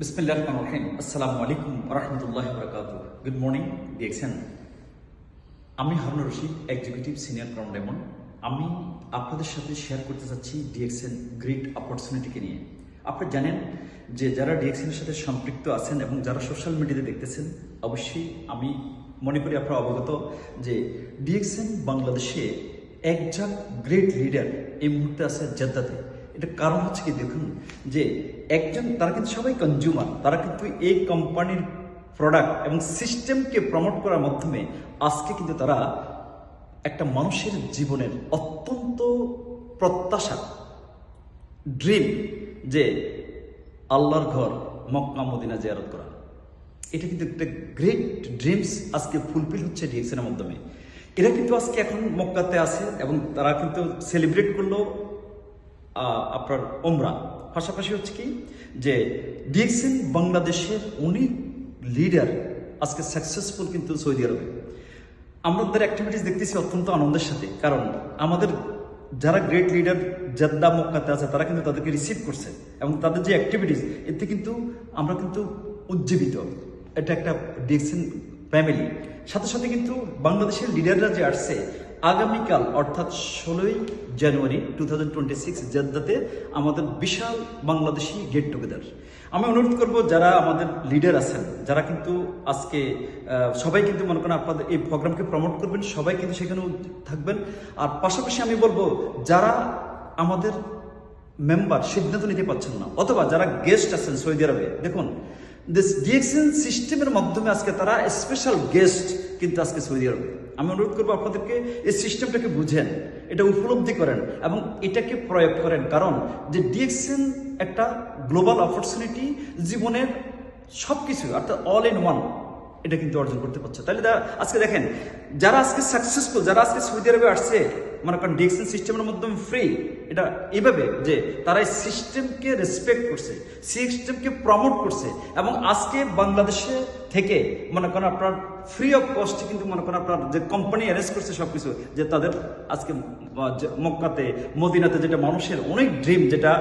বিসমিল্লাহির রহমানির রহিম। আসসালামু আলাইকুম ওয়া রাহমাতুল্লাহি ওয়া বারাকাতুহু। Good morning DXN. আমি Harunur Rashid, executive senior crown diamond. আমি আপনাদের সাথে শেয়ার করতে চাচ্ছি ডিএক্সএন গ্রেট অপরচুনিটিকে নিয়ে। আপনারা জানেন যে যারা ডিএক্সএনের সাথে সম্পৃক্ত আছেন এবং যারা সোশ্যাল মিডিয়াতে দেখতেছেন, অবশ্যই আমি মনে করি আপনারা অবগত যে ডিএক্সএন বাংলাদেশে একজন গ্রেট লিডার এই মুহূর্তে আছে জেদ্দাতে। এটা কারণ হচ্ছে কি, দেখুন যে একজন তারা কিন্তু সবাই কনজিউমার, তারা কিন্তু এই কোম্পানির প্রোডাক্ট এবং সিস্টেমকে প্রমোট করার মাধ্যমে আজকে কিন্তু তারা একটা মানুষের জীবনের অত্যন্ত প্রত্যাশা, ড্রিম যে আল্লাহর ঘর মক্কা মদিনা জিয়ারত করা। এটা কিন্তু একটা গ্রেট ড্রিমস আজকে ফুলফিল হচ্ছে ডিএক্সএনের মাধ্যমে। এরা কিন্তু আজকে এখন মক্কাতে আছে এবং তারা কিন্তু সেলিব্রেট করলো আপনার ওমরা। পাশাপাশি হচ্ছে কি যে ডিএক্সএন বাংলাদেশের অনেক লিডার আজকে সাকসেসফুল কিন্তু সৌদি আরবে। আমাদের অ্যাক্টিভিটিস দেখতেছি অত্যন্ত আনন্দের সাথে, কারণ আমাদের যারা গ্রেট লিডার জেদ্দা মক্কাতে আছে তারা কিন্তু তাদেরকে রিসিভ করছে এবং তাদের যে অ্যাক্টিভিটিস এতে কিন্তু আমরা কিন্তু উজ্জীবিত। এটা একটা ডিএক্সএন ফ্যামিলি। সাথে সাথে কিন্তু বাংলাদেশের লিডাররা যে আসছে আগামীকাল অর্থাৎ 16ই জানুয়ারি 2026 জেদ্দাতে আমাদের বিশাল বাংলাদেশি গেট টুগেদার। আমি অনুরোধ করব যারা আমাদের লিডার আছেন, যারা কিন্তু আজকে সবাই কিন্তু মনে করেন আপনাদের এই প্রোগ্রামকে প্রমোট করবেন, সবাই কিন্তু সেখানেও থাকবেন। আর পাশাপাশি আমি বলবো যারা আমাদের মেম্বার সিদ্ধান্ত নিতে পারছেন না, অথবা যারা গেস্ট আছেন সৌদি আরবে, দেখুন ডিএক্সএন সিস্টেমের মাধ্যমে আজকে তারা স্পেশাল গেস্ট কিন্তু আজকে সৌদি আরবে। আমি অনুরোধ করবো আপনাদেরকে এই সিস্টেমটাকে বুঝেন, এটা উপলব্ধি করেন এবং এটাকে প্রয়োগ করেন, কারণ যে ডিএক্সএন একটা গ্লোবাল অপরচুনিটি, জীবনের সব কিছু অর্থাৎ অল ইন ওয়ান এটা কিন্তু অর্জন করতে পারছে। তাহলে আজকে দেখেন যারা আজকে সাকসেসফুল, যারা আজকে সৌদি আরবে আসছে মনে করেন ডিএক্সএন সিস্টেমের মাধ্যমে ফ্রি, এটা এইভাবে যে তারা এই সিস্টেমকে রেসপেক্ট করছে, সিস্টেমকে প্রমোট করছে এবং আজকে বাংলাদেশে থেকে মনে করেন আপনার ফ্রি অফ কস্টে কিন্তু মনে করেন আপনার যে কোম্পানি অ্যারেঞ্জ করছে সবকিছু, যে তাদের আজকে মক্কাতে মদিনাতে যেটা মানুষের অনেক ড্রিম, যেটা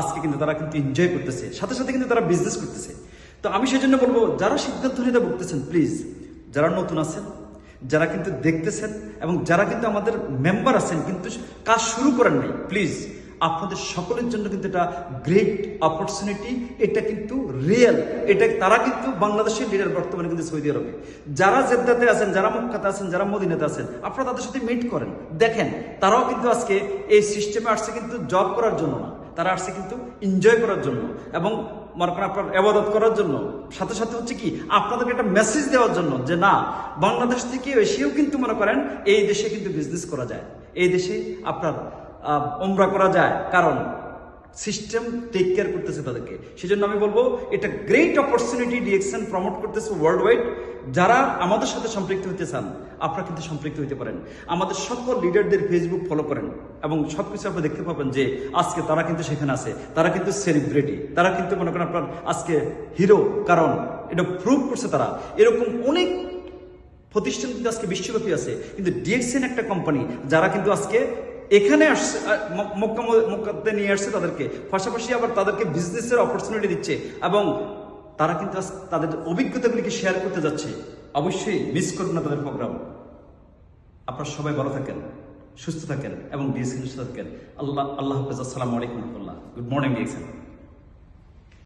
আজকে কিন্তু তারা কিন্তু এনজয় করতেছে, সাথে সাথে কিন্তু তারা বিজনেস করতেছে। তো আমি সেই জন্য বলবো যারা সিদ্ধান্ত নিতে ভুগতেছেন, প্লিজ যারা নতুন আছেন, যারা কিন্তু দেখতেছেন এবং যারা কিন্তু আমাদের মেম্বার আছেন কিন্তু কাজ শুরু করেন নাই, প্লিজ আপনাদের সকলের জন্য কিন্তু এটা গ্রেট অপরচুনিটি। এটা কিন্তু রিয়েল, এটা তারা কিন্তু বাংলাদেশের লিডার বর্তমানে কিন্তু সৌদি আরবে। যারা জেদ্দাতে আছেন, যারা মক্কাতে আছেন, যারা মদিনাতে আছেন, আপনারা তাদের সাথে মিট করেন, দেখেন তারাও কিন্তু আজকে এই সিস্টেমে আসছে কিন্তু জব করার জন্য না, তারা আসছে কিন্তু এনজয় করার জন্য এবং মনে করেন আপনার ইবাদত করার জন্য। সাথে সাথে হচ্ছে কি আপনাদেরকে একটা মেসেজ দেওয়ার জন্য যে না, বাংলাদেশ থেকে এসেও কিন্তু মনে করেন এই দেশে কিন্তু বিজনেস করা যায়, এই দেশে আপনার ওমরা করা যায়, কারণ সিস্টেম টেক কেয়ার করতেছে তাদেরকে। সেই জন্য আমি বলবো এটা গ্রেট অপরচুনিটি ডিএক্সএন প্রমোট করতেছে ওয়ার্ল্ড ওয়াইড। যারা আমাদের সাথে সম্পৃক্ত হতে চান আপনারা কিন্তু সম্পৃক্ত হতে পারেন। আমাদের সকল লিডারদের ফেসবুক ফলো করেন এবং সবকিছু আপনি দেখতে পাবেন যে আজকে তারা কিন্তু সেখানে আছে, তারা কিন্তু সেলিব্রিটি, তারা কিন্তু মনে করেন আপনার আজকে হিরো, কারণ এটা প্রুভ করছে তারা। এরকম অনেক প্রতিষ্ঠান কিন্তু আজকে বিশ্বব্যাপী আছে, কিন্তু ডিএক্সএন একটা কোম্পানি যারা কিন্তু আজকে এখানে আসছে, মক্কাতে নিয়ে আসছে তাদেরকে, পাশাপাশি আবার তাদেরকে বিজনেসের অপরচুনিটি দিচ্ছে এবং তারা কিন্তু তাদের অভিজ্ঞতাগুলিকে শেয়ার করতে যাচ্ছে। অবশ্যই মিস করবেন না তাদের প্রোগ্রাম। আপনারা সবাই ভালো থাকেন, সুস্থ থাকেন এবং ডিএক্সএন সুস্থ থাকেন। আল্লাহ হাফেজ। আসসালামু আলাইকুম রহমতুল্লাহ। Good morning DXN.